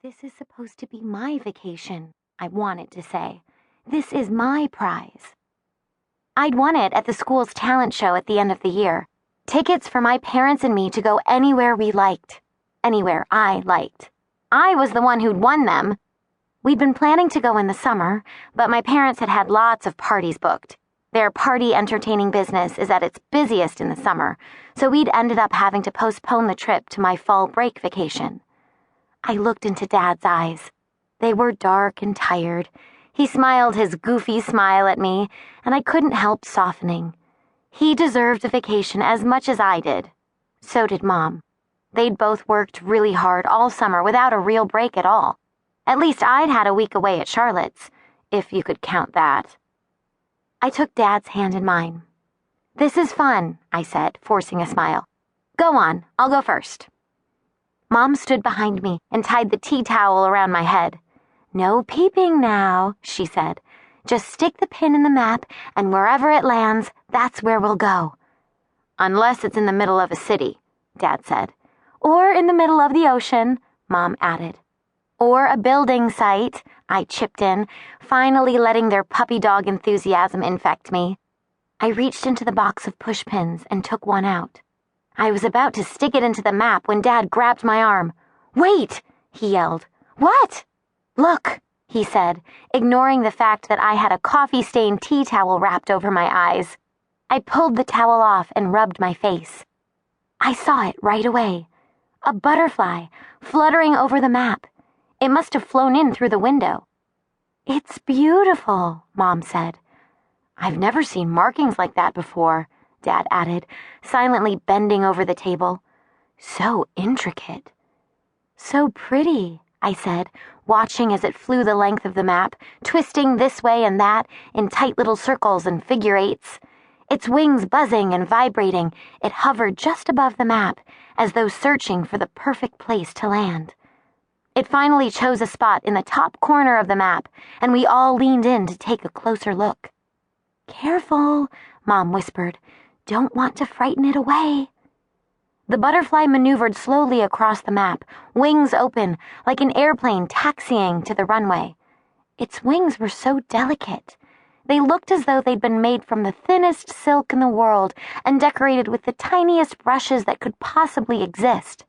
This is supposed to be my vacation, I wanted to say. This is my prize. I'd won it at the school's talent show at the end of the year. Tickets for my parents and me to go anywhere we liked. Anywhere I liked. I was the one who'd won them. We'd been planning to go in the summer, but my parents had had lots of parties booked. Their party entertaining business is at its busiest in the summer, so we'd ended up having to postpone the trip to my fall break vacation. I looked into Dad's eyes. They were dark and tired. He smiled his goofy smile at me, and I couldn't help softening. He deserved a vacation as much as I did. So did Mom. They'd both worked really hard all summer without a real break at all. At least I'd had a week away at Charlotte's, if you could count that. I took Dad's hand in mine. "This is fun," I said, forcing a smile. "Go on, I'll go first." Mom stood behind me and tied the tea towel around my head. "No peeping now," she said. "Just stick the pin in the map, and wherever it lands, that's where we'll go." "Unless it's in the middle of a city," Dad said. "Or in the middle of the ocean," Mom added. "Or a building site," I chipped in, finally letting their puppy dog enthusiasm infect me. I reached into the box of pushpins and took one out. I was about to stick it into the map when Dad grabbed my arm. "Wait!" he yelled. "What?" "Look," he said, ignoring the fact that I had a coffee-stained tea towel wrapped over my eyes. I pulled the towel off and rubbed my face. I saw it right away. A butterfly, fluttering over the map. It must have flown in through the window. "It's beautiful," Mom said. "I've never seen markings like that before," Dad added, silently bending over the table. "So intricate." "So pretty," I said, watching as it flew the length of the map, twisting this way and that in tight little circles and figure eights. Its wings buzzing and vibrating, it hovered just above the map, as though searching for the perfect place to land. It finally chose a spot in the top corner of the map, and we all leaned in to take a closer look. "Careful," Mom whispered. "Don't want to frighten it away." The butterfly maneuvered slowly across the map, wings open, like an airplane taxiing to the runway. Its wings were so delicate. They looked as though they'd been made from the thinnest silk in the world and decorated with the tiniest brushes that could possibly exist.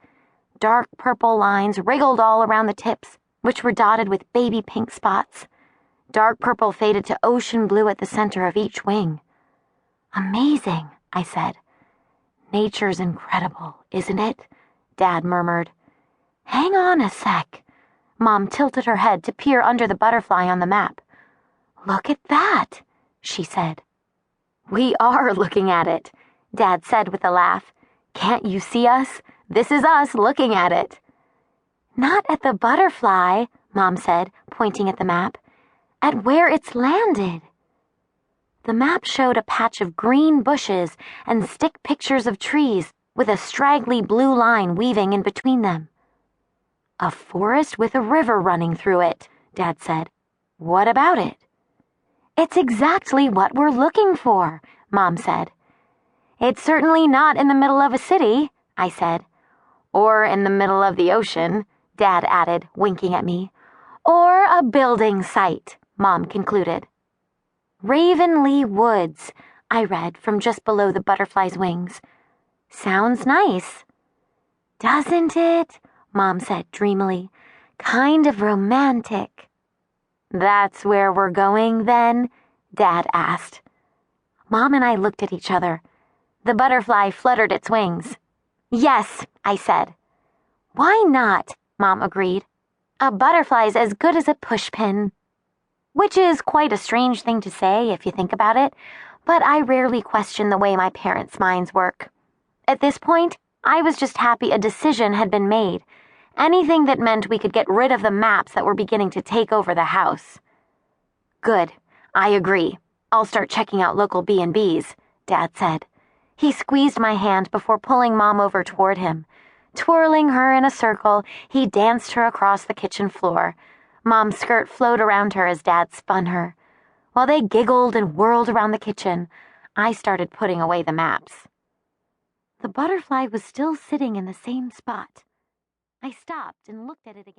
Dark purple lines wriggled all around the tips, which were dotted with baby pink spots. Dark purple faded to ocean blue at the center of each wing. "Amazing," I said. "Nature's incredible, isn't it?" Dad murmured. "Hang on a sec." Mom tilted her head to peer under the butterfly on the map. "Look at that," she said. "We are looking at it," Dad said with a laugh. "Can't you see us? This is us looking at it." "Not at the butterfly," Mom said, pointing at the map. "At where it's landed." The map showed a patch of green bushes and stick pictures of trees with a straggly blue line weaving in between them. "A forest with a river running through it," Dad said. "What about it?" "It's exactly what we're looking for," Mom said. "It's certainly not in the middle of a city," I said. "Or in the middle of the ocean," Dad added, winking at me. "Or a building site," Mom concluded. "Ravenlea Woods," I read from just below the butterfly's wings. "Sounds nice." "Doesn't it?" Mom said dreamily. "Kind of romantic." "That's where we're going, then?" Dad asked. Mom and I looked at each other. The butterfly fluttered its wings. "Yes," I said. "Why not?" Mom agreed. "A butterfly's as good as a pushpin." Which is quite a strange thing to say if you think about it, but I rarely question the way my parents' minds work. At this point, I was just happy a decision had been made. Anything that meant we could get rid of the maps that were beginning to take over the house. "Good, I agree. I'll start checking out local B&Bs, Dad said. He squeezed my hand before pulling Mom over toward him. Twirling her in a circle, he danced her across the kitchen floor. Mom's skirt flowed around her as Dad spun her. While they giggled and whirled around the kitchen, I started putting away the maps. The butterfly was still sitting in the same spot. I stopped and looked at it again.